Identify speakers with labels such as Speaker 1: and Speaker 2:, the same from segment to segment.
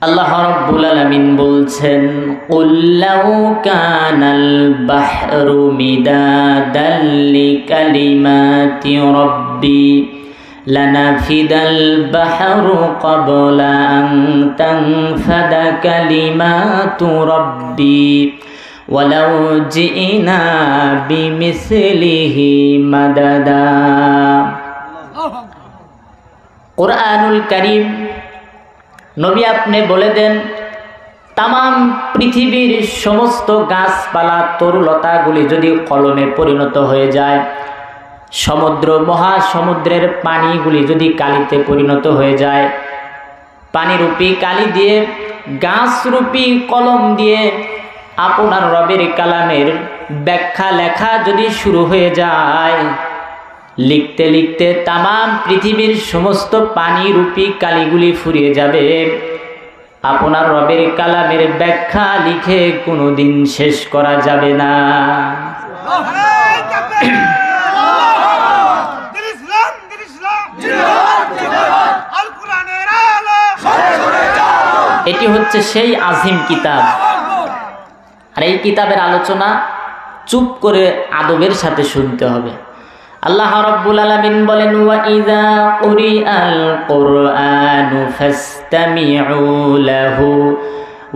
Speaker 1: আল্লাহ রাব্বুল আলামিন বলছেন, কুল লাউ কানাল বাহরু মিদাদাল লিকালিমাতি রাব্বি লানাফিদাল বাহরু ক্বাবলা আন তানফাদা কালিমাতু রাব্বি ওয়ালাউ জিনা বিমিসলিহি মাদাদা। কুরআনুল কারীম নবী আপনি বলে দেন, তামাম পৃথিবীর সমস্ত গাছপালা তরুলতাগুলি যদি কলমে পরিণত হয়ে যায়, সমুদ্র মহাসমুদ্রের পানিগুলি যদি কালিতে পরিণত হয়ে যায়, পানিরূপী কালি দিয়ে গাছরূপী কলম দিয়ে আপনার রবের কালামের ব্যাখ্যা লেখা যদি শুরু হয়ে যায়, লিখতে লিখতে তামাম পৃথিবীর সমস্ত পানিরূপী কালিগুলি ফুরিয়ে যাবে। আপনার রবের কালামের ব্যাখ্যা লিখে কোনোদিন শেষ করা যাবে না। এটি হচ্ছে সেই আজিম কিতাব। আর এই কিতাবের আলোচনা চুপ করে আদবের সাথে শুনতে হবে। আল্লাহ রাব্বুল আলামিন বলেন, ওয়া ইযা কুরিআল কুরআনু ফাসতামিউ লাহু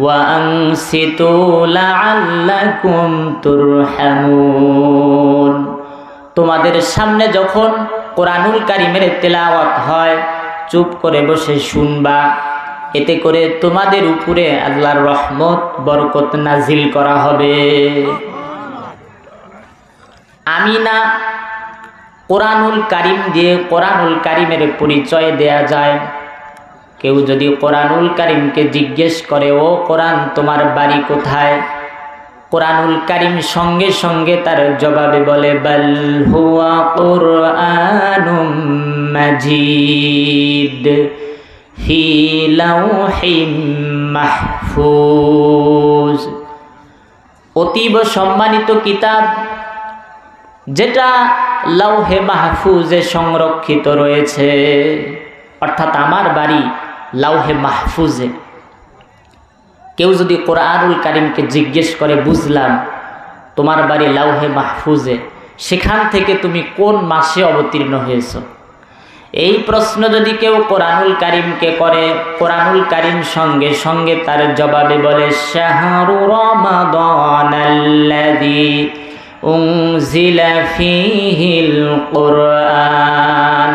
Speaker 1: ওয়া আনসিতু লাআল্লাকুম তুরহামুন। তোমাদের সামনে যখন কোরআনুল কারীমের তেলাওয়াত হয়, চুপ করে বসে শুনবা, এতে করে তোমাদের উপরে আল্লাহর রহমত বরকত নাজিল করা হবে। আমি না কোরআনুল কারীম দিয়ে কোরআনুল কারীমের পরিচয় দেয়া যায়। কেউ যদি কোরআনুল কারীমকে জিজ্ঞেস করে, ও কোরআন তোমার বাড়ি কোথায়, কোরআনুল কারীম সঙ্গে সঙ্গে তার জবাবে বলে, বাল হুয়া কুরআনুম মাজিদ ফি লাওহিম মাহফুজ। অতীব সম্মানিত কিতাব, যেটা লাউহে মাহফুজে সংরক্ষিত রয়েছে। অর্থাৎ আমার বাড়ি লাউহে মাহফুজে। কেউ যদি কোরআনুল কারীমকে জিজ্ঞেস করে, বুঝলাম তোমার বাড়ি লাউহে মাহফুজে, সেখান থেকে তুমি কোন মাসে অবতীর্ণ হয়েছ? এই প্রশ্ন যদি কেউ কোরআনুল কারীমকে করে, কোরআনুল কারীম সঙ্গে সঙ্গে তার জবাবে বলে, শাহরু রমাদানাল্লাযী উনজিলা ফীহিল কুরআন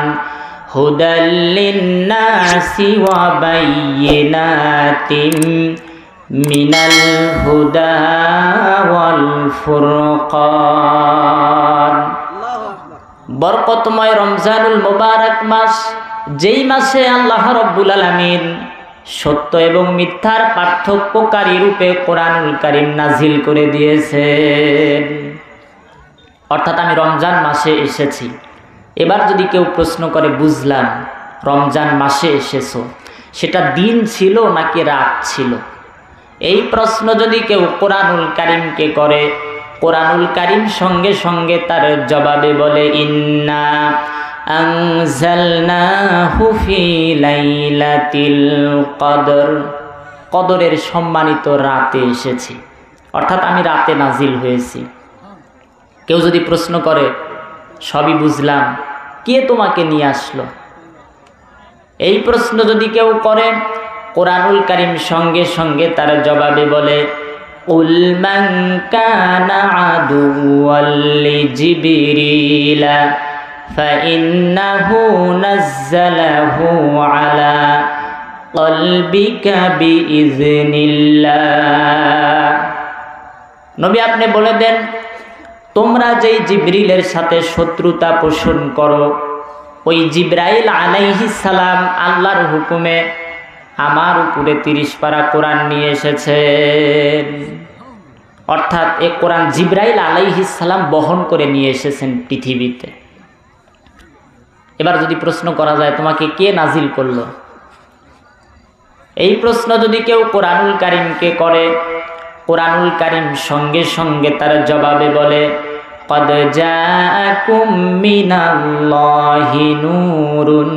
Speaker 1: হুদাল লিন্নাসি ওয়া বায়্যিনাতিম মিনাল হুদা ওয়াল ফুরকান। বরকতময় রমজানুল মুবারক মাস, যেই মাসে আল্লাহ রাব্বুল আলামিন সত্য এবং মিথ্যার পার্থক্যকারী রূপে কোরআনুল কারীম নাজিল করে দিয়েছেন। অর্থাৎ আমি রমজান মাসে এসেছি। এবার যদি কেউ প্রশ্ন করে, বুঝলাম রমজান মাসে এসেছো, সেটা দিন ছিল নাকি রাত ছিল? এই প্রশ্ন যদি কেউ কোরআনুল কারীমকে করে, কোরআনুল কারীম সঙ্গে সঙ্গে তার জবাবে বলে, ইন্না আনজালনাহু ফি লাইলাতিল কদর, কদরের সম্মানিত রাতে এসেছি। অর্থাৎ আমি রাতে নাজিল হয়েছি। কেউ যদি প্রশ্ন করে, সবই বুঝলাম, কে তোমাকে নিয়ে আসলো? এই প্রশ্ন যদি কেউ করে, কোরআনুল কারীম সঙ্গে সঙ্গে তার জবাবে বলে, কুল মান কানা আদুওয়াল লিজিবরিলা ফাইন্নাহু নাজ্জালাহু আলা কলবিকা বিইজনিল্লাহ। নবী আপনি বলে দেন, তোমরা যেই জিবরিলের সাথে শত্রুতা পোষণ করো, ওই জিবরাইল আলাইহিস সালাম আল্লাহর হুকুমে আমার উপরে 30 পারা কোরআন নিয়ে এসেছেন। অর্থাৎ এই কোরআন জিবরাইল আলাইহিস সালাম বহন করে নিয়ে এসেছেন পৃথিবীতে। এবার যদি প্রশ্ন করা যায়, তোমাকে কে নাজিল করলো? এই প্রশ্ন যদি কেউ কোরআনুল কারীমকে করে, কোরআনুল কারীম সঙ্গে সঙ্গে তার জবাবে বলে, কদ জাআকুম মিনাল্লাহি নূরুন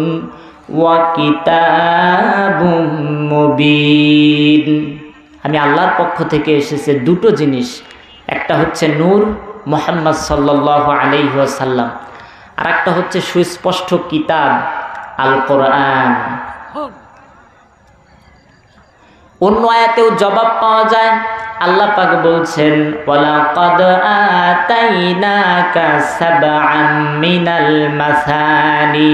Speaker 1: ওয়া কিতাবুম মুবিন। আমি আল্লাহর পক্ষ থেকে এসেছে দুটো জিনিস, একটা হচ্ছে নূর মুহাম্মদ সাল্লাল্লাহু আলাইহি ওয়াসাল্লাম, আর একটা হচ্ছে সুস্পষ্ট কিতাব আল কোরআন। অন্য আয়াতেও জবাব পাওয়া যায়। আল্লাহ পাক বলছেন ওয়ালাকাদ আতাইনাকা সাবআম মিনাল মাসানি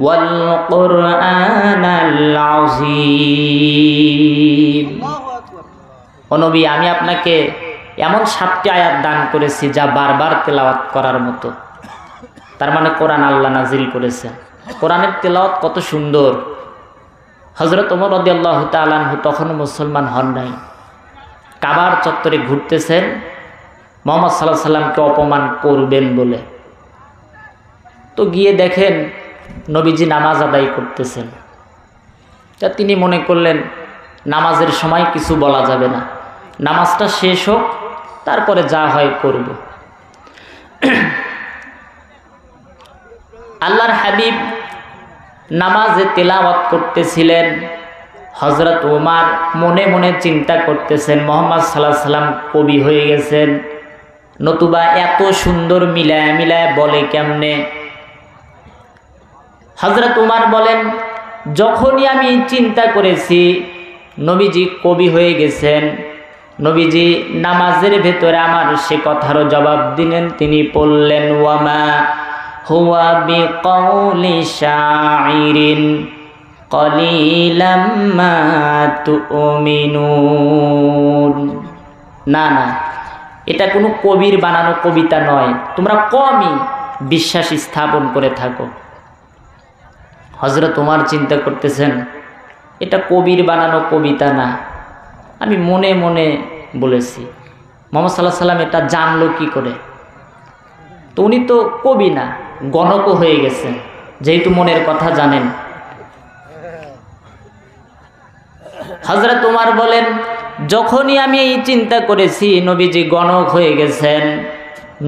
Speaker 1: ওয়াল কুরআনাল আযীম। ও নবী, আমি আপনাকে এমন 7টি আয়াত দান করেছি যা বারবার তেলাওয়াত করার মতো। তার মানে কোরআন আল্লাহ নাজিল করেছেন। কোরআনের তেলাওয়াত কত সুন্দর। হযরত ওমর রাদিয়াল্লাহু তাআলা আনহু তখনও মুসলমান হন নাই, কাবার চত্বরে ঘুরতেছেন মুহাম্মদ সাল্লাল্লাহু আলাইহি সাল্লামকে অপমান করবেন বলে। তো গিয়ে দেখেন নবীজি নামাজ আদায় করতেছেন। তা তিনি মনে করলেন নামাজের সময় কিছু বলা যাবে না, নামাজটা শেষ হোক, তারপরে যা হয় করব। আল্লাহর হাবিব নামাজে তেলাওয়াত করতেছিলেন। হযরত ওমর মনে মনে চিন্তা করতেছেন মুহাম্মদ সাল্লাল্লাহু আলাইহি সাল্লাম কবি হয়ে গেছেন, নতুবা এত সুন্দর মিলায় মিলায় বলে কেমনে। হযরত ওমর বলেন, যখনই আমি চিন্তা করেছি নবীজি কবি হয়ে গেছেন, নবীজি নামাজের ভেতরে আমার সে কথারও জবাব দিলেন। তিনি বললেন ওয়ামা হুয়া বিকাউলি শাইরিন কলিলাম মা তুমিনুন। না না, এটা কোনো কবির বানানো কবিতা নয়, তোমরা কমই বিশ্বাস স্থাপন করে থাকো। হযরত ওমর চিন্তা করতেছেন এটা কবির বানানো কবিতা না, আমি মনে মনে বলেছি। মুহাম্মদ সাল্লাল্লাহু আলাইহি সাল্লাম এটা জানলো কি করে? তো উনি তো কবি না, গণকও হয়ে গেছেন, যেহেতু মনের কথা জানেন। হযরত ওমর বলেন, যখনই আমি এই চিন্তা করেছি নবীজি গণক হয়ে গেছেন,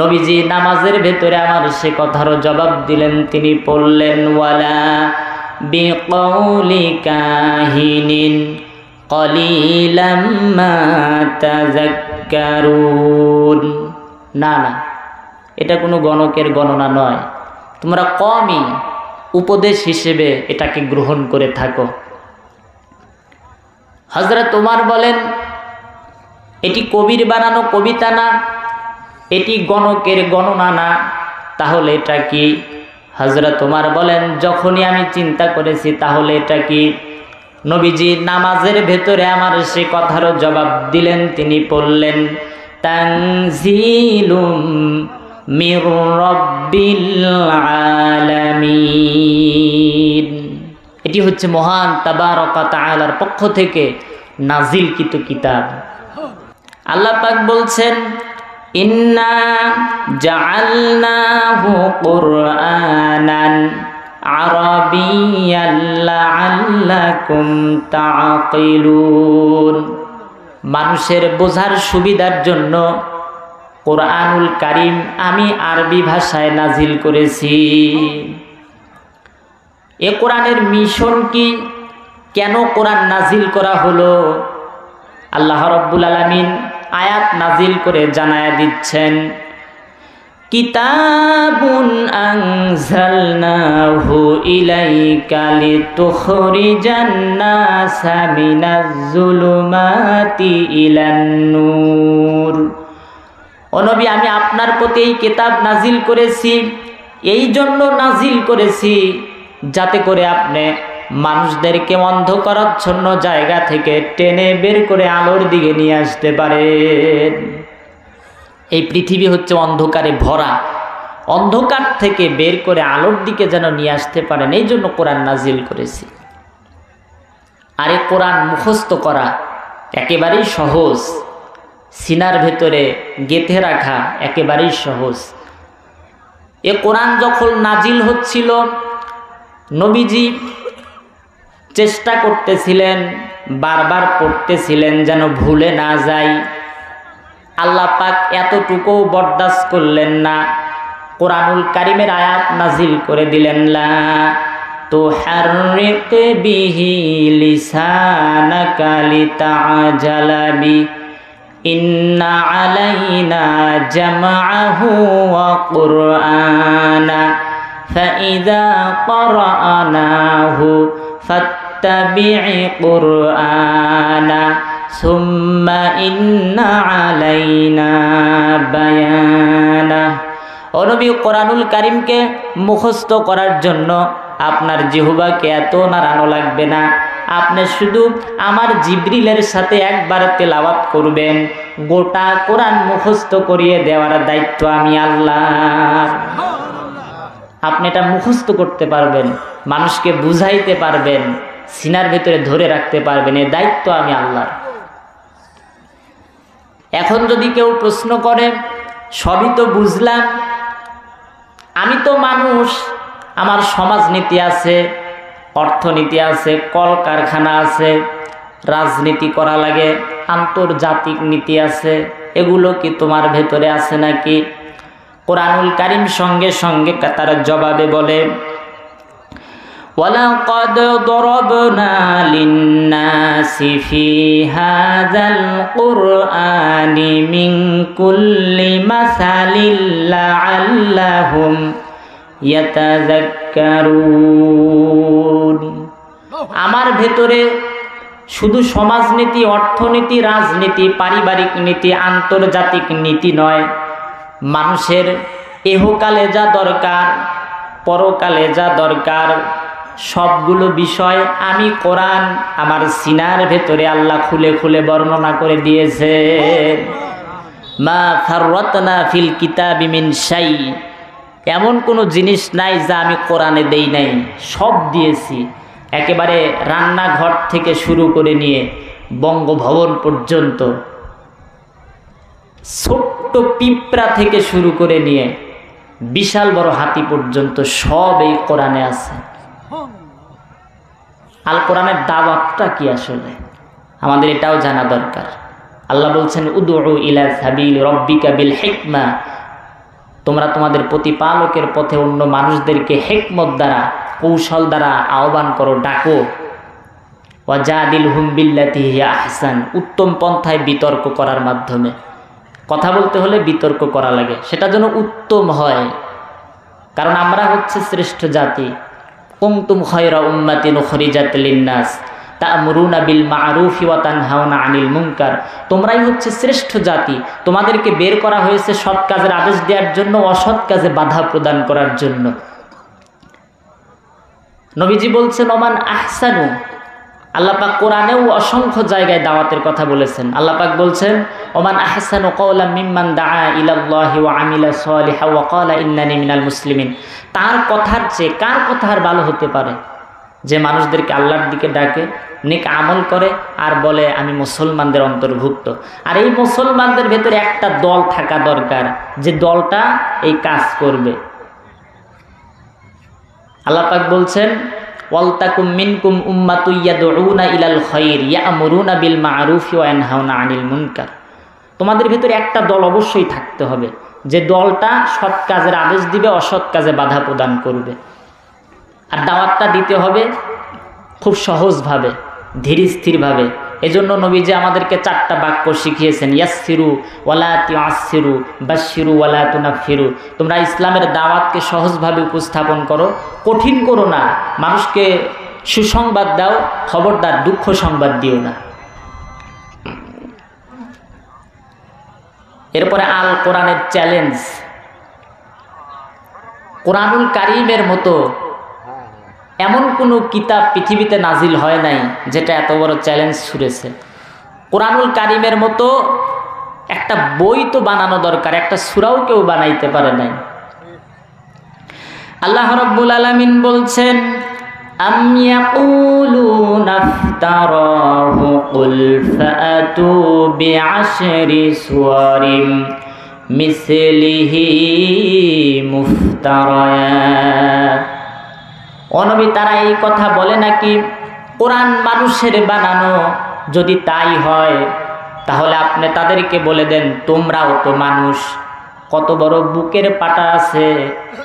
Speaker 1: নবীজি নামাজের ভেতরে আমার সে কথারও জবাব দিলেন। তিনি বললেন ওয়ালা বিকাউলি কাহিনিন কলিলাম মা তাযাক্কারুন। না না, এটা কোনো গণকের গণনা নয়, তোমরা কমই উপদেশ হিসেবে এটাকে গ্রহণ করে থাকো। হযরত ওমর বলেন, এটি কবির বানানো কবিতা না, এটি গণকের গণনা না, তাহলে এটা কি? হযরত ওমর বলেন, যখনই আমি চিন্তা করেছি তাহলে এটা কি? নবীজি নামাজের ভেতরে আমার সে কথারও জবাব দিলেন। তিনি বললেন তানজিলুম মির রাব্বিল আলামিন। এটি হচ্ছে মহান তাবারাকা তাআলার পক্ষ থেকে নাজিলকৃত কিতাব। আল্লাহ পাক বলছেন ইন্না জাআলনাহু কুরআনান আরাবিয়্যান লাআল্লাকুম তাআকিলুন। মানুষের বোঝার সুবিধার জন্য কোরআনুল কারীম আমি আরবি ভাষায় নাজিল করেছি। এ কোরআনের মিশন কি? কেন কোরআন নাজিল করা হলো? আল্লাহ রাব্বুল আলামিন আয়াত নাজিল করে জানায়া দিচ্ছেন, কিতাবুন আনজালনাহু ইলাইকা লিতুখরিজান নাসা মিনাজ যুলুমাতি ইলান নূর। ও নবী, আমি আপনার প্রতি এই কিতাব নাজিল করেছি, এই জন্য নাজিল করেছি যাতে করে আপনি মানুষদেরকে অন্ধকারাচ্ছন্ন জায়গা থেকে টেনে বের করে আলোর দিকে নিয়ে আসতে পারেন। এই পৃথিবী হচ্ছে অন্ধকারে ভরা, অন্ধকার থেকে বের করে আলোর দিকে যেন নিয়ে আসতে পারেন, এই জন্য কোরআন নাজিল করেছি। আর এই কোরআন মুখস্থ করা একেবারেই সহজ, সিনার ভেতরে গেঁথে রাখা একেবারেই সহজ। এ কোরআন যখন নাজিল হচ্ছিল, নবীজি চেষ্টা করতেছিলেন, বারবার পড়তেছিলেন যেন ভুলে না যায়। আল্লাহ পাক এতটুকু বরদাস্ত করলেন না, কোরআনুল কারীমের আয়াত নাজিল করে দিলেন লা تحرك به لسانك لتعجل به إن علينا جمعه وقرآنه فإذا قرأناه فاتبع قرآنه ثم إن علينا بيانه। ও নবী, কোরআনুল কারীমকে মুখস্থ করার জন্য আপনার জিহ্বাকে এত নাড়ানো লাগবে না। আপনি শুধু আমার জিবরিলের সাথে একবার তেলাওয়াত করবেন, গোটা কোরআন মুখস্থ করিয়ে দেওয়ার দায়িত্ব আমি আল্লাহর। আপনি এটা মুখস্থ করতে পারবেন, মানুষকে বুঝাইতে পারবেন, সিনার ভিতরে ধরে রাখতে পারবেন, এর দায়িত্ব আমি আল্লাহর। এখন যদি কেউ প্রশ্ন করে, সবই তো বুঝলাম, আমি তো মানুষ, আমার সমাজনীতি আছে, অর্থনীতি আছে, কলকারখানা আছে, রাজনীতি করা লাগে, আন্তর্জাতিক নীতি আছে, এগুলো কি তোমার ভেতরে আছে নাকি? কোরআনুল কারীম সঙ্গে সঙ্গে তার জবাবে বলে, ওয়ালাকাদ দরবনা লিন্নাসি ফি হাযাল কুরআনি মিন কুল্লি মাসালিল লাআল্লাহুম ইয়াতাযাক্কারুন। আমার ভেতরে শুধু সমাজনীতি, অর্থনীতি, রাজনীতি, পারিবারিক নীতি, আন্তর্জাতিক নীতি নয়, মানুষের এহকালে যা দরকার, পরকালে যা দরকার, সবগুলো বিষয় আমি কোরআন আমার সিনার ভেতরে আল্লাহ খুলে খুলে বর্ণনা করে দিয়েছে। মা ফাররাতনা ফিল কিতাবি মিন শাই, এমন কোনো জিনিস নাই যা আমি কোরআনে দেই নাই, সব দিয়েছি। একেবারে রান্নাঘর থেকে শুরু করে নিয়ে বঙ্গভবন পর্যন্ত, ছোট্ট পিঁপড়া থেকে শুরু করে নিয়ে বিশাল বড় হাতি পর্যন্ত সব এই কোরআনে আছে। আল কোরআনের দাওয়াতটা কি আসলে আমাদের এটাও জানা দরকার। আল্লাহ বলছেন, উদউ ইলা সাবিল রব্বিকা বিল হিকমা, তোমরা তোমাদের প্রতিপালকের পথে অন্য মানুষদেরকে হিকমত দ্বারা, কৌশল দ্বারা আহ্বান করো, ডাকো। ওয়াজাদিলহুম বিল্লাতি হিয়া আহসান, উত্তম পন্থায় বিতর্ক করার মাধ্যমে। কথা বলতে হলে বিতর্ক করা লাগে, সেটা যেন উত্তম হয়, কারণ আমরা হচ্ছে শ্রেষ্ঠ জাতি। কুনতুম খায়রা উম্মাতিন উখরিজাত লিন্নাস তা'মুরুনা বিল মা'রুফি ওয়া তানহাউনা আনিল মুনকার, তোমরাই হচ্ছে শ্রেষ্ঠ জাতি, তোমাদেরকে বের করা হয়েছে সৎ কাজের আদেশ দেওয়ার জন্য, অসৎ কাজে বাধা প্রদান করার জন্য। নবীজি বলছেন, ওমান আহসানু, আল্লাহ পাক কোরআনেও অসংখ্য জায়গায় দাওয়াতের কথা বলেছেন। আল্লাহ পাক বলছেন, ওমান আহসানু কওলাম মিম্মান দাআ ইলাল্লাহি ওয়া আমিলা সালিহা ওয়া ক্বালা ইন্নানি মিনাল মুসলিমিন। তার কথার চেয়ে কার কথা আর ভালো হতে পারে, যে মানুষদেরকে আল্লাহর দিকে ডাকে, নেক আমল করে আর বলে আমি মুসলমানদের অন্তর্ভুক্ত। আর এই মুসলমানদের ভেতরে একটা দল থাকা দরকার, যে দলটা এই কাজ করবে। আল্লাহ পাক বলছেন, ওয়ালতাকুম মিনকুম উম্মাতুন ইয়াদউনা ইলাল খায়র ইয়া'মুরুনা বিল মা'রুফি ওয়া ইয়ানহাউনা আনিল মুনকার। তোমাদের ভিতরে একটা দল অবশ্যই থাকতে হবে, যে দলটা সৎ কাজের আদেশ দিবে, অসৎ কাজে বাধা প্রদান করবে। আর দাওয়াতটা দিতে হবে খুব সহজভাবে, ধীর স্থিরভাবে। এজন্য নবীজি আমাদেরকে 4টা বাক্য শিখিয়েছেন, ইয়াসসিরু ওয়ালা তুআসসিরু বাশশিরু ওয়ালা তুনাফিরু। তোমরা ইসলামের দাওয়াতকে সহজভাবে উপস্থাপন করো, কঠিন করো না। মানুষকে সুসংবাদ দাও, খবরদার দুঃখ সংবাদ দিও না। এরপরে আল কোরআনের চ্যালেঞ্জ। কোরআনুল কারীমের মতো এমন কোনো কিতাব পৃথিবীতে নাজিল হয় নাই যেটা এত বড় চ্যালেঞ্জ ছুড়েছে। কোরআনুল কারীমের মতো একটা বই তো বানানো দরকার, একটা সূরাও কেউ বানাইতে পারে নাই। আল্লাহ রাব্বুল আলামিন বলছেন, আম ইয়াকুলুনা ইফতারাহু কুল ফাআতু বিআশরি সুওয়ারিম মিসলিহি মুফতারায়াত। ও নবী, তারা এই কথা বলে নাকি কোরআন মানুষের বানানো? যদি তাই হয় তাহলে আপনি তাদেরকে বলে দেন, তোমরাও তো মানুষ, কত বড় বুকের পাটা আছে,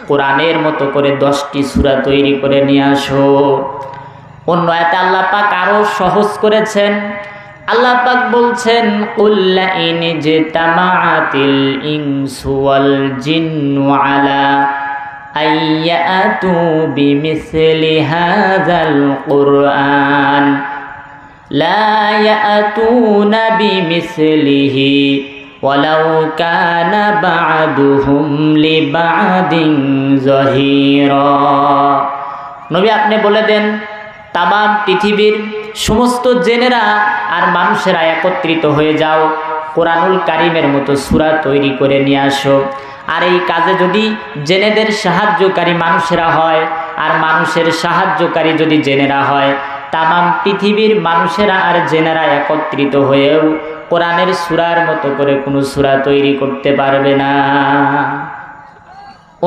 Speaker 1: কোরআনের মতো করে 10টি সূরা তৈরি করে নিয়ে আসো। অন্য আয়াতে আল্লাহ পাক আরো সহজ করেছেন। আল্লাহ পাক বলছেন, কুল্লা ইন জিতামাআতিল ইনসু ওয়াল জিন্নু আলা আইয়াতু বিমিসলি হাযাল কুরআন লা ইয়াতুনা বিমিসলিহি ওয়ালাউ কানা বা'দুহুম লিবা'দিন যাহিরা। নবী আপনি বলে দেন, তামাম পৃথিবীর সমস্ত জেনেরা আর মানুষেরা একত্রিত হয়ে যাও, কোরআনুল কারীমের মতো সূরা তৈরি করে নিয়ে আসো। আর এই কাজে যদি জেনেদের সাহায্যকারী মানুষেরা হয় আর মানুষের সাহায্যকারী যদি জেনেরা হয়, তামাম পৃথিবীর মানুষেরা আর জেনেরা একত্রিত হয়েও কোরআনের সূরার মতো করে কোনো সূরা তৈরি করতে পারবে না।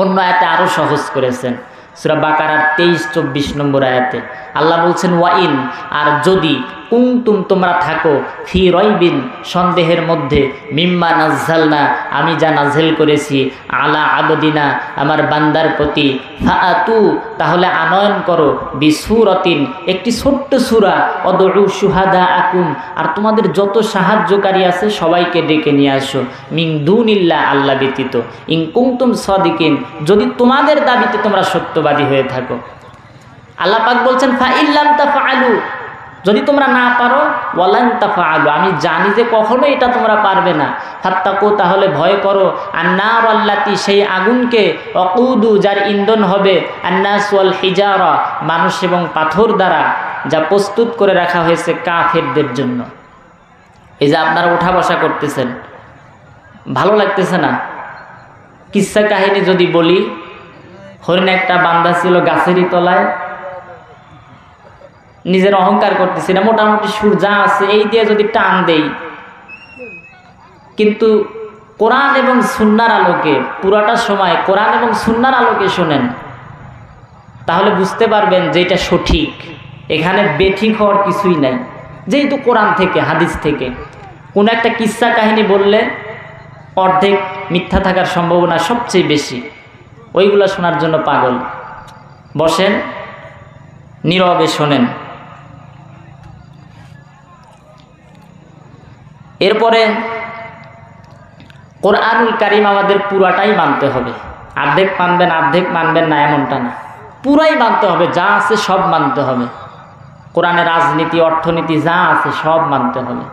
Speaker 1: অন্য আয়াতে আরো সহজ করেছেন, সূরা বাকারার 23-24 নম্বর আয়াতে আল্লাহ বলছেন, ওয়াইন আর যদি কুনতুম তোমরা থাকো ফি রাইবিন সন্দেহের মধ্যে মিম্মা নাজ্জালনা আমি যা নাজিল করেছি আলা আবদিনা আমার বান্দার প্রতি ফাআতু তাহলে আনয়ন করো বিসূরাতিন একটি ছোট্ট সূরা অদউ শুহাদাআকুম আর তোমাদের যত সাহায্যকারী আছে সবাইকে ডেকে নিয়ে আসো মিন দুনিল্লাহ আল্লাহ ব্যতীত ইন কুনতুম সাদিকিন যদি তোমাদের দাবিতে তোমরা সত্যবাদী হয়ে থাকো। আল্লাহ পাক বলছেন ফা ইল্লাম তাফআলু যদি তোমরা না পারো ওয়ালান তাফআলু আমি জানি যে কখনো এটা তোমরা পারবে না। ফাত্তাকু তাহলে ভয় করো আন্নার আল্লাতি সেই আগুনকে ওয়াকুদু যার ইন্ধন হবে আন্নাস ওয়াল হিজারা মানুষ এবং পাথর দ্বারা যা প্রস্তুত করে রাখা হয়েছে কাফেরদের জন্য। এই যে আপনারা ওঠা বসা করতেছেন ভালো লাগতেছে না? কিসসা কাহিনী যদি বলি, হরিণ একটা বান্দা ছিল গাছেরই তলায়, নিজের অহংকার করতেছি না, মোটামুটি সুর যা আছে এই দিয়ে যদি টান দেই, কিন্তু কোরআন এবং সুন্নাহর আলোকে পুরাটা সময় কোরআন এবং সুন্নাহর আলোকে শোনেন তাহলে বুঝতে পারবেন যে এটা সঠিক, এখানে বেঠিক হওয়ার কিছুই নাই। যেহেতু কোরআন থেকে হাদিস থেকে কোন একটা কিসসা কাহিনী বললে অর্ধেক মিথ্যা থাকার সম্ভাবনা সবচেয়ে বেশি, ওইগুলো শোনার জন্য পাগল। বসেন, নীরবে শোনেন। এরপরে কোরআনুল কারীম আমাদের পুরাটাই মানতে হবে, অর্ধেক মানবেন অর্ধেক মানবেন না এমনটা না, পুরাই মানতে হবে, যা আছে সব মানতে হবে। কোরআনের রাজনীতি অর্থনীতি যা আছে সব মানতে হবে।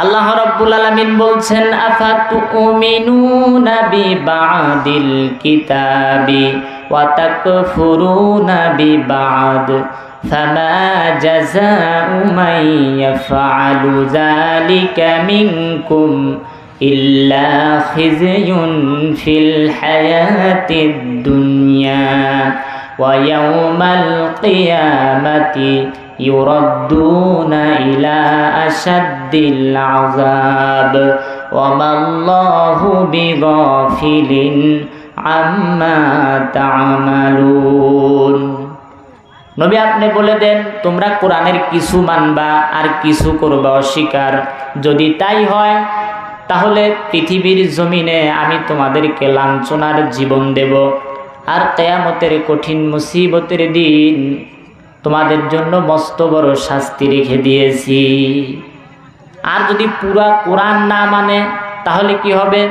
Speaker 1: আল্লাহ রাব্বুল আলামিন বলছেন আফাতুমিনুনা বিবাদিল কিতাবি ওয়া তাকফুরুনা বিবাদ ফামা জাযাউ মান ইয়াফআলু যালিকা মিনকুম ইল্লা খিzyun ফিল হায়াতিদ দুনিয়া ওয়া ইয়াউমাল কিয়ামাতি ইউরাদ্দুনা ইলা আশাদ্দিল আযাব ওয়া মাল্লাহু বিগাফিলিন আম্মা তা'মালুন। নবী আপনি বলে দেন তোমরা কোরআনের কিছু মানবা আর কিছু করবা অস্বীকার, যদি তাই হয় তাহলে পৃথিবীর জমিনে আমি তোমাদেরকে লাঞ্ছনার জীবন দেব আর কিয়ামতের কঠিন মুসিবতের দিন তোমাদের জন্য মস্ত বড় শাস্তি রেখে দিয়েছি। আর যদি পুরা কোরআন না মানে তাহলে কি হবে?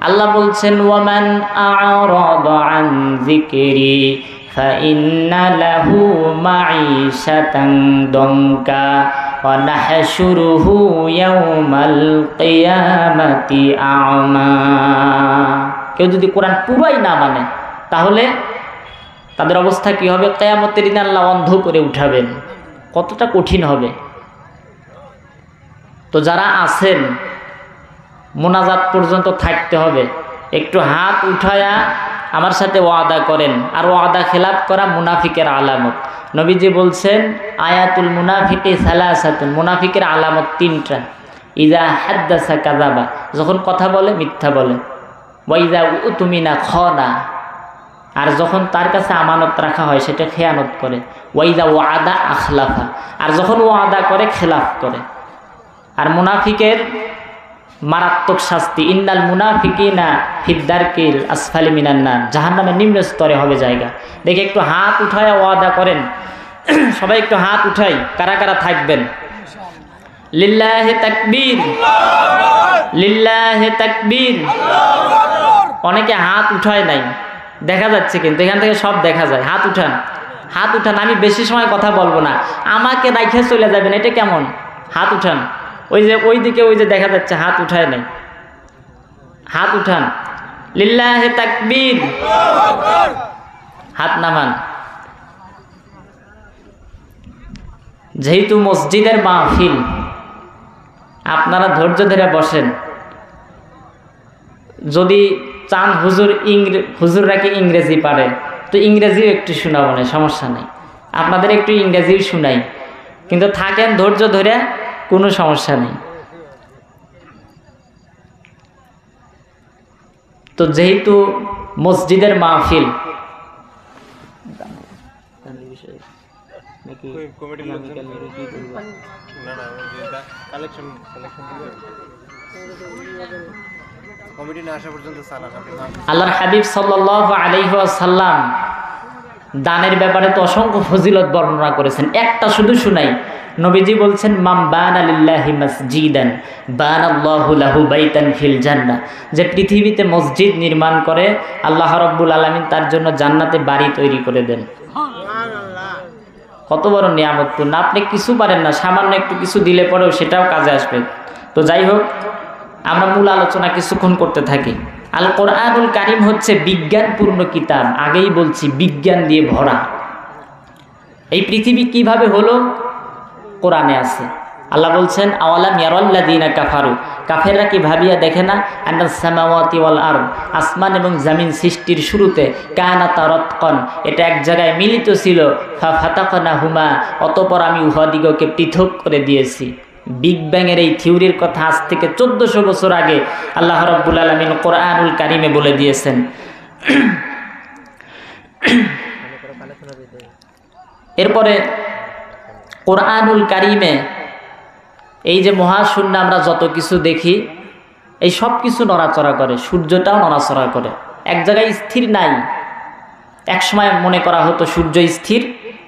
Speaker 1: আল্লাহ বলছেন ওয়ামান আ'রাদা আন যিকরি ফাইন্না লাহু মাঈশাতান দনকা ওয়া নাহশুরুহু ইয়াওমাল কিয়ামাতি আ'মা। কেউ যদি কোরআন পুরাই না মানে তাহলে তাদের অবস্থা কি হবে? কিয়ামতের দিন আল্লাহ অন্ধ করে উঠাবেন। কতটা কঠিন হবে। তো যারা আছেন মোনাজাত পর্যন্ত থাকতে হবে, একটু হাত উঠায়া আমার সাথে ওয়াদা করেন। আর ওয়াদা খেলাফ করা মুনাফিকের আলামত। নবীজি বলছেন আয়াতুল মুনাফিকি সালাসাতুন, মুনাফিকের আলামত 3টা। ইজা হাদ্দাসা কাযাবা, যখন কথা বলে মিথ্যা বলে। ওয়া ইজা উতুমিনা খানা, আর যখন তার কাছে আমানত রাখা হয় সেটা খেয়ানত করে। ওয়াইদা ওয়াদা আখলাফা, আর যখন ওয়াদা করে খেলাফ করে। আর মুনাফিকের মারাত্মক শাস্তি, ইন্নাল মুনাফিকিনা ফিদ্দারকিল আসফালি মিনান নার, জাহান্নামের নিম্ন স্তরে হবে জায়গা। দেখে একটু হাত উঠায় ওয়াদা করেন, সবাই একটু হাত উঠাই, কারা কারা থাকবেন? লিল্লাহি তাকবীর, লিল্লাহি তাকবীর। অনেকে হাত উঠায় নাই, দেখা যাচ্ছে কিন্তু এখান থেকে সব দেখা যায়। হাত উঠান, হাত উঠান। আমি বেশি সময় কথা বলবো না, আমাকে রাইখে চলে যাবেন, এটা কেমন? হাত উঠান। ওই যে ওই দিকে ওই যে দেখা যাচ্ছে হাত উঠায় নাই, হাত উঠান। লিল্লাহি তাকবীর, হাত নামান। যেহেতু মসজিদের মাহফিল, আপনারা ধৈর্য ধরে বসেন। যদি চান হুজুররা কি ইংরেজি পারে, তো ইংরেজিও একটু শোনাবো না, সমস্যা নেই, আপনাদের একটু ইংরেজিও শোনাই, কিন্তু থাকেন ধৈর্য ধরে, কোনো সমস্যা নেই। তো যেহেতু মসজিদের মাহফিল, আল্লাহর হাবিব সাল্লাল্লাহু আলাইহি ওয়াসাল্লাম দানের ব্যাপারে তো অসংখ্য ফজিলত বর্ণনা করেছেন, একটা শুধু শুনাই। নবীজি বলছেন, মাম বানা লিল্লাহি মাসজিদান বানাল্লাহু লাহু বাইতান ফিল জান্নাহ, যে পৃথিবীতে মসজিদ নির্মাণ করে আল্লাহ রাব্বুল আলামিন তার জন্য জান্নাতে বাড়ি তৈরি করে দেন। কত বড় নিয়ামতপূর্ণ! আপনি কিছু পারেন না, সামান্য একটু কিছু দিলে পরেও সেটাও কাজে আসবে। তো যাই হোক, আমরা মূল আলোচনা কিছুক্ষণ করতে থাকি। আল কোরআনুল কারীম হচ্ছে বিজ্ঞানপূর্ণ কিতাব, আগেই বলছি, বিজ্ঞান দিয়ে ভরা। এই পৃথিবী কিভাবে হলো কোরআনে আছে। আল্লাহ বলছেন, আওয়ালাম ইয়ারাল্লাযীনা কাফারু, কাফেররা কি ভাবিয়া দেখে না, আন্নাস সামাওয়াতি ওয়াল আরদ, আসমান এবং জমিন সৃষ্টির শুরুতে কানাতা রাতকান, এটা এক জায়গায় মিলিত ছিল, ফাতাকনাহুমা, অতঃপর আমি উহাদিগকে পৃথক করে দিয়েছি। বিগ ব্যাংয়ের এই থিওরির কথা আজ থেকে 1400 বছর আগে আল্লাহ রাব্বুল আলামিন কোরআনুল কারীমে বলে দিয়েছেন। এরপরে কোরআনুল কারীমে এই যে মহাশূন্য আমরা যত কিছু দেখি, এই সব কিছু নড়াচড়া করে, সূর্যটাও নড়াচড়া করে, এক জায়গায় স্থির নাই। এক সময় মনে করা হতো সূর্য স্থির,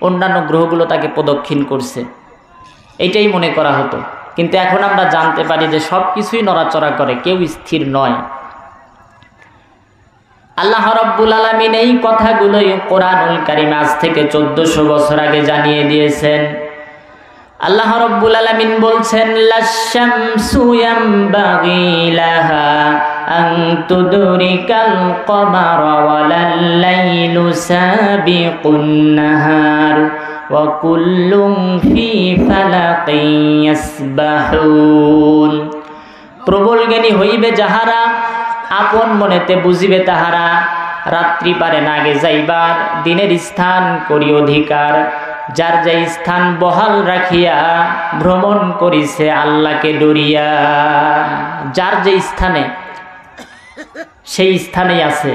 Speaker 1: অন্যান্য গ্রহগুলো তাকে প্রদক্ষিণ করছে, এইটাই মনে করা হতো। কিন্তু এখন আমরা জানতে পারি যে সব কিছুই নড়াচড়া করে, কেউ স্থির নয়। আল্লাহ রাব্বুল আলামিন এই কথাগুলোই কোরআনুল কারীমে আজ থেকে 1400 বছর আগে জানিয়ে দিয়েছেন। আল্লাহ রাব্বুল আলামিন বলছেন, লাশ-শামসু ইয়ামবাগি লাহা আন তুদরিকাল কমারা ওয়ালাল লাইলু সাবিকুন নাহার ওয়া কুল্লুম ফি ফালাকিন ইয়াসবাহুন। প্রবল জ্ঞানী হইবে যাহারা, আপন মনেতে বুঝিবে তাহারা, রাত্রি পারে না আগে যাইবার, দিনের স্থান করি অধিকার, যার যে স্থান বহাল রাখিয়া ভ্রমণ করিছে আল্লাহকে ডরিয়া। যার যে স্থানে সেই স্থানেই আছে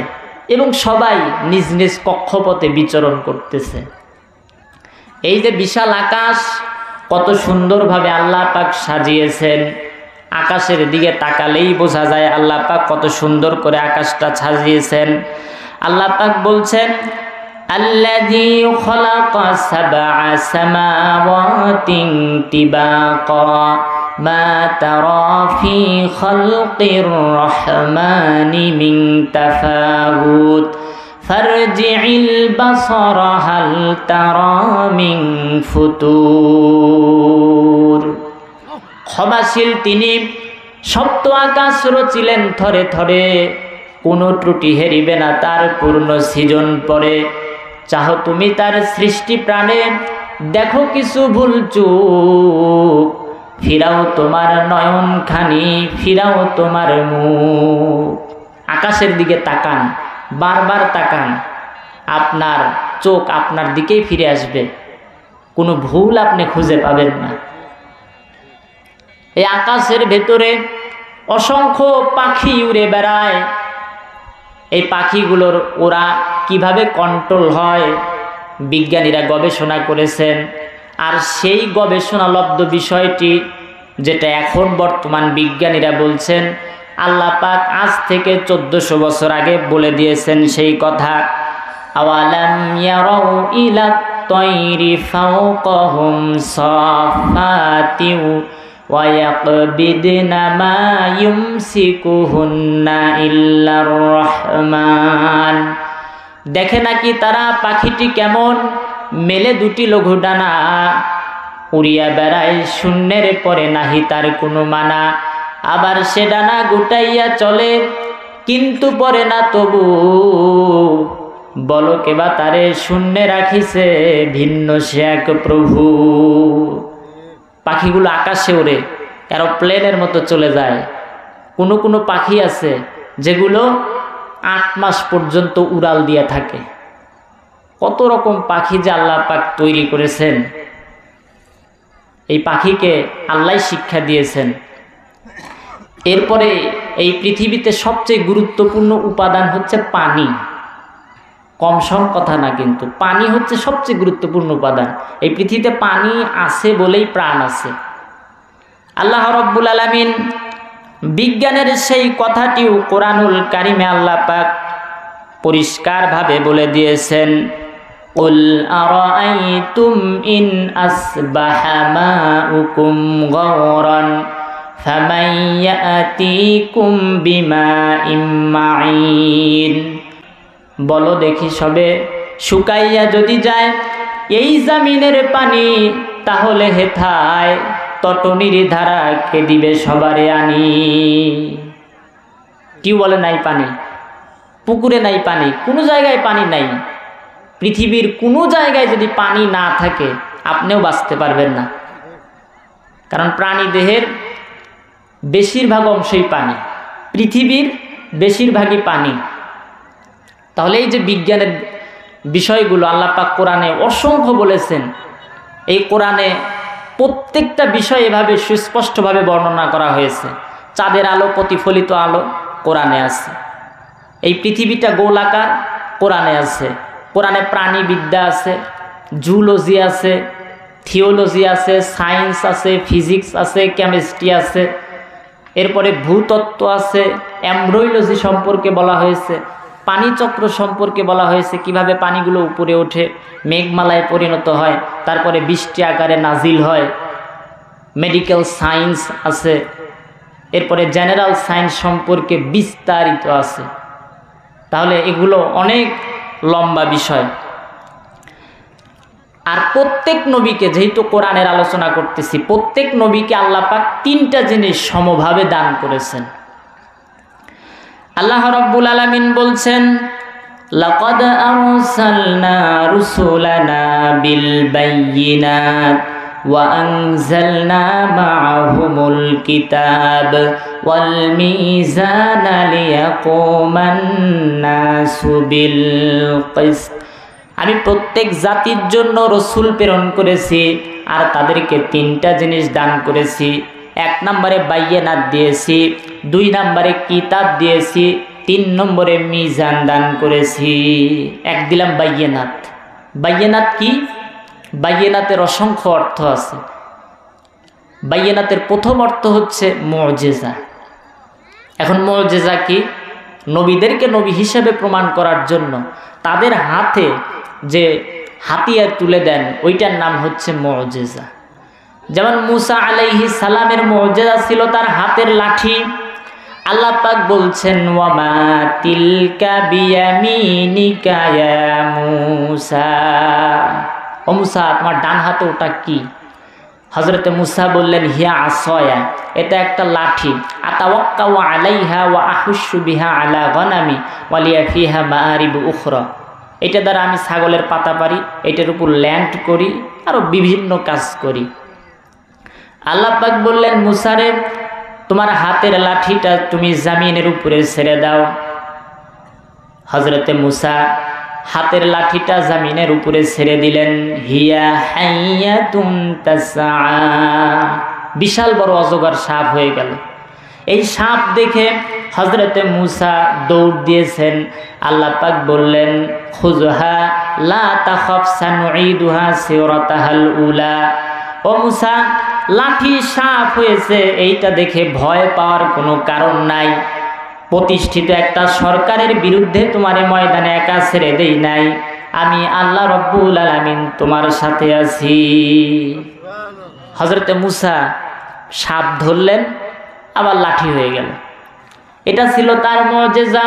Speaker 1: এবং সবাই নিজ নিজ কক্ষপথে বিচরণ করতেছে। এই যে বিশাল আকাশ, কত সুন্দরভাবে আল্লাহ পাক সাজিয়েছেন, আকাশের দিকে তাকালেই বোঝা যায় আল্লাহ পাক কত সুন্দর করে আকাশটা সাজিয়েছেন। আল্লাহ পাক বলছেন, আল্লাযী খালাকা সাবআ সামাওয়াতিন তিবাকা মা তারা ফি খালকির রহমানি মিন তাফাউত ফারজি'ল বাসারা হাল তারা মিন ফুতুর। ক্ষমাশীল তিনি, সপ্ত আকাশ রচিলেন থরে থরে, কোনো ত্রুটি হেরিবে না তার পূর্ণ সৃজন পরে। চাহো তুমি তার সৃষ্টি প্রাণে, দেখো কিছু ভুল চুক, ফিরাও তোমার নয়ন খানি, ফিরাও তোমার মুখ। আকাশের দিকে তাকান, বারবার তাকান, আপনার চোখ আপনার দিকেই ফিরে আসবে, কোনো ভুল আপনি খুঁজে পাবেন না। এই আকাশের ভেতরে অসংখ্য পাখি উড়ে বেড়ায়। এই পাখিগুলোর ওরা কিভাবে কন্ট্রোল হয়, বিজ্ঞানীরা গবেষণা করেছেন। আর সেই গবেষণালব্ধ বিষয়টি যেটা এখন বর্তমান বিজ্ঞানীরা বলছেন, আল্লাহ পাক আজ থেকে 1400 বছর আগে বলে দিয়েছেন সেই কথা। আওয়ালাম ইয়ারাউ ইলা তায়রি ফাওকাহুম সাফাতি ওয়া ইয়াকবিদনা মা ইউমসিকুহুন্না ইল্লার রহমান। দেখে নাকি তারা পাখিটি কেমন মেলে দুটি লঘু ডানা উড়িয়া বেড়ায়, শূন্যের পরে নাহি তার কোনো মানা। আবার সে ডানা গুটাইয়া চলে কিন্তু পরে না তবু, বলো কেবা তারে শূন্যে রাখিছে ভিন্ন সে এক প্রভু। পাখিগুলো আকাশে ওড়ে, এরোপ্লেনের মতো চলে যায়। কোনো কোনো পাখি আছে যেগুলো 8 মাস পর্যন্ত উড়াল দিয়ে থাকে। কত রকম পাখি যে আল্লাহ পাক তৈরি করেছেন, এই পাখিকে আল্লাহ শিক্ষা দিয়েছেন। এরপরে এই পৃথিবীতে সবচেয়ে গুরুত্বপূর্ণ উপাদান হচ্ছে পানি। কম সম কথা না, কিন্তু পানি হচ্ছে সবচেয়ে গুরুত্বপূর্ণ উপাদান। এই পৃথিবীতে পানি আছে বলেই প্রাণ আছে। আল্লাহ রাব্বুল আলামিন বিজ্ঞানের সেই কথাটিও কোরআনুল কারিমে আল্লাহ পাক পরিষ্কারভাবে বলে দিয়েছেন, কুল আরাআইতুম ইন আসবাহা মাউকুম গাওরান ফামান ইয়াতিকুম বিমাইম মাঈন। বলো দেখি সবে, শুকাইয়া যদি যায় এই জমিনের পানি, তাহলে হেথায় তটনির ধারা কে দিবে সবারে আনি। টিউবওয়েলে নাই পানি, পুকুরে নাই পানি, কোনো জায়গায় পানি নাই। পৃথিবীর কোনো জায়গায় যদি পানি না থাকে আপনিও বাঁচতে পারবেন না, কারণ প্রাণী দেহের বেশিরভাগ অংশই পানি, পৃথিবীর বেশিরভাগই পানি। তাহলে এই যে বিজ্ঞানের বিষয়গুলো আল্লাহ পাক কোরআনে অসংখ্য বলেছেন, এই কোরআনে প্রত্যেকটা বিষয় এভাবে সুস্পষ্টভাবে বর্ণনা করা হয়েছে। চাঁদের আলো, প্রতিফলিত আলো কোরআনে আছে। এই পৃথিবীটা গোলাকার কোরআনে আছে। কোরআনে প্রাণীবিদ্যা আছে, জুলজি আছে, থিওলজি আছে, সায়েন্স আছে, ফিজিক্স আছে, কেমিস্ট্রি আছে, এরপরে ভূতত্ত্ব আছে, এমব্রয়োলজি সম্পর্কে বলা হয়েছে, পানিচক্র সম্পর্কে বলা হয়েছে, কিভাবে পানিগুলো উপরে ওঠে, মেঘমালায় পরিণত হয়, তারপরে বৃষ্টি আকারে নাজিল হয়। মেডিকেল সায়েন্স আছে, এরপরে জেনারেল সায়েন্স সম্পর্কে বিস্তারিত আছে। তাহলে এগুলো অনেক লম্বা বিষয়। আর প্রত্যেক নবীকে, যেহেতু কোরআনের আলোচনা করতেছি, প্রত্যেক নবীকে আল্লাহ পাক 3টা জিনিস সমভাবে দান করেছেন। আল্লাহ রাব্বুল আলামিন বলছেন, লাকাদ আরসালনা রুসুলানা বিল বায়্যিনাত ওয়া আনজালনা মাআহুমুল কিতাব ওয়াল মিজানা লিয়াকুমান নাসু বিল কিসত। আমি প্রত্যেক জাতির জন্য রসুল প্রেরণ করেছি আর তাদেরকে 3টা জিনিস দান করেছি। 1 নম্বরে বায়্যিনাত দিয়েছি, 2 নম্বরে কিতাব দিয়েছি, 3 নম্বরে মিজান দান করেছি। এক দিলাম বায়্যিনাত। বায়্যিনাত কি? বায়্যিনাতের অসংখ্য অর্থ আছে। বায়্যিনাতের প্রথম অর্থ হচ্ছে মুজিজা। এখন মুজিজা কি? নবীদেরকে নবী হিসেবে প্রমাণ করার জন্য তাদের হাতে যে হাতিয়ার তুলে দেন, ওইটার নাম হচ্ছে মুজিজা। যেমন মুসা আলাইহিস সালামের মুজিজা ছিল তার হাতের লাঠি। আল্লাহ পাক বলছেন, ওয়ামা তিলকা বিয়ামিনিকা ইয়া মুসা। ও মুসা, তোমার ডান হাতে ওটা কি? হযরতে মুসা বললেন, হিয়া আসয়া, এটা একটা লাঠি। আতাওয়াক্কাউ আলাইহা ওয়া আহুশু বিহা আলা গনামি ওয়া লিয়া ফিহা মাআরিব উখরা। এটা দ্বারা আমি ছাগলের পাতা পারি, এটার উপর ল্যান্ড করি, আরো বিভিন্ন কাজ করি। আল্লাহ পাক বললেন, মুসারে, তোমার হাতের লাঠিটা তুমি জমিনের উপরে ছেড়ে দাও। হযরতে মুসা হাতের লাঠিটা জমিনের উপরে ছেড়ে দিলেন। হিয়া হাইয়াতুন তাসআ, বিশাল বড় অজগর সাপ হয়ে গেল। এই সাপ দেখে হযরতে মুসা দৌড় দিয়েছেন। আল্লাহ পাক বললেন, খুযহা লা তাখাফ সানুঈদুহা সিরাতাহাল উলা। ও মুসা, লাঠি সাপ হয়েছে, এইটা দেখে ভয় পাওয়ার কোনো কারণ নাই। প্রতিষ্ঠিত একটা সরকারের বিরুদ্ধে তোমারে ময়দানে একা ছেড়ে দেই নাই, আমি আল্লাহ রব্বুল আলামিন তোমার সাথে আছি। হযরতে মূসা সাপ ধরলেন, আবার লাঠি হয়ে গেল। এটা ছিল তার মুজিজা।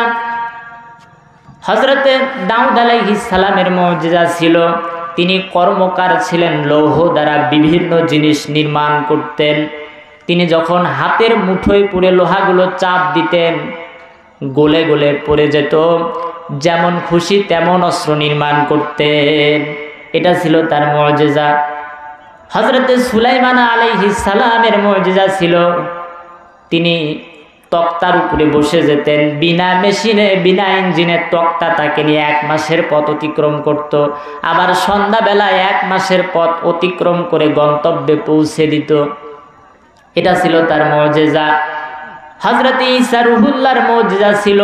Speaker 1: হযরতে দাউদ আলাইহিস সালামের মুজিজা ছিল, তিনি কর্মকার ছিলেন, লৌহ দ্বারা বিভিন্ন জিনিস নির্মাণ করতেন। তিনি যখন হাতের মুঠোয় পুরে লোহাগুলো চাপ দিতেন, গলে গলে পড়ে যেত, যেমন খুশি তেমন অস্ত্র নির্মাণ করতেন। এটা ছিল তার মুজিজা। হযরতে সুলাইমান আলাইহিস সালামের মুজিজা ছিল, তিনি তক্তার উপরে বসে যেতেন, বিনা মেশিনে বিনা ইঞ্জিনের তক্তা তাকে নিয়ে 1 মাসের পথ অতিক্রম করত। আবার সন্ধ্যাবেলায় 1 মাসের পথ অতিক্রম করে গন্তব্যে পৌঁছে দিত। এটা ছিল তার মুজিজা। হযরতে ঈসা রুহুল্লাহর মুজিজা ছিল,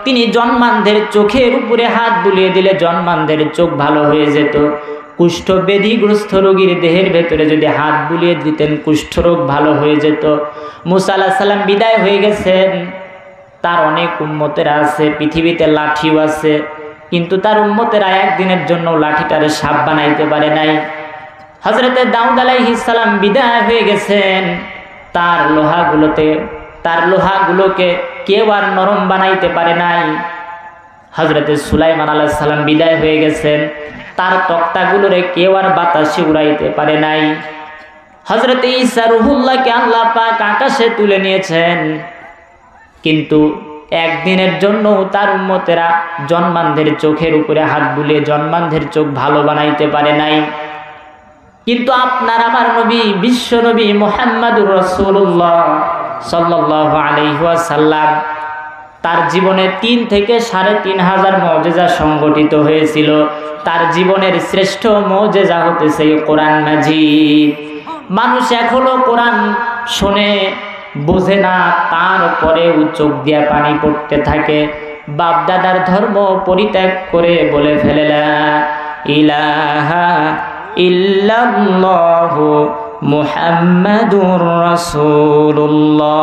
Speaker 1: তিনি জন্মান্ধের চোখের উপরে হাত বুলিয়ে দিলে জন্মান্ধের চোখ ভালো হয়ে যেত। কুষ্ঠ ব্যাধিগ্রস্ত রোগীর দেহের ভেতরে যদি হাত বুলিয়ে দিতেন কুষ্ঠরোগ ভালো হয়ে যেত। মূসা আলাইহিস সালাম বিদায় হয়ে গেছেন, তার অনেক উম্মতেরা আছে, পৃথিবীতে লাঠিও আছে, কিন্তু তার উম্মতেরা একদিনের জন্য লাঠিটারে সাপ বানাইতে পারে নাই। হযরতে দাউদ আলাইহিস সালাম বিদায় হয়ে গেছেন, তার লোহাগুলোকে কেউ আর নরম বানাইতে পারে নাই। হযরতে সুলাইমান আলাইহিস সালাম বিদায় হয়ে গেছেন, তার তক্তাগুলোরে কেউ আর বাতাসে উড়াইতে পারে নাই। হযরতে ঈসা রুহুল্লাহকে আল্লাহ পাক আকাশে তুলে নিয়েছেন, কিন্তু একদিনের জন্য তার উম্মতেরা জন্মান্ধের চোখের উপরে হাত বুলিয়ে জন্মান্ধের চোখ ভালো বানাইতে পারে নাই। কিন্তু আপনার আমার নবী, বিশ্ব নবী মুহাম্মদুর রাসূলুল্লাহ সাল্লাল্লাহু আলাইহি ওয়াসাল্লাম, তার জীবনে 3 থেকে 3500 মুজিজা সংগঠিত হয়েছিল। তার জীবনের শ্রেষ্ঠ মুজিজা হতেছে কোরআন মাজিদ। মানুষ এখনো কোরআন শুনে বোঝে না, তারপরেও চোখ দিয়ে পানি পড়তে থাকে। বাপ দাদার ধর্ম পরিত্যাগ করে বলে ফেলে লা ইলাহা ইল্লাল্লাহু মুহাম্মাদুর রাসূলুল্লাহ।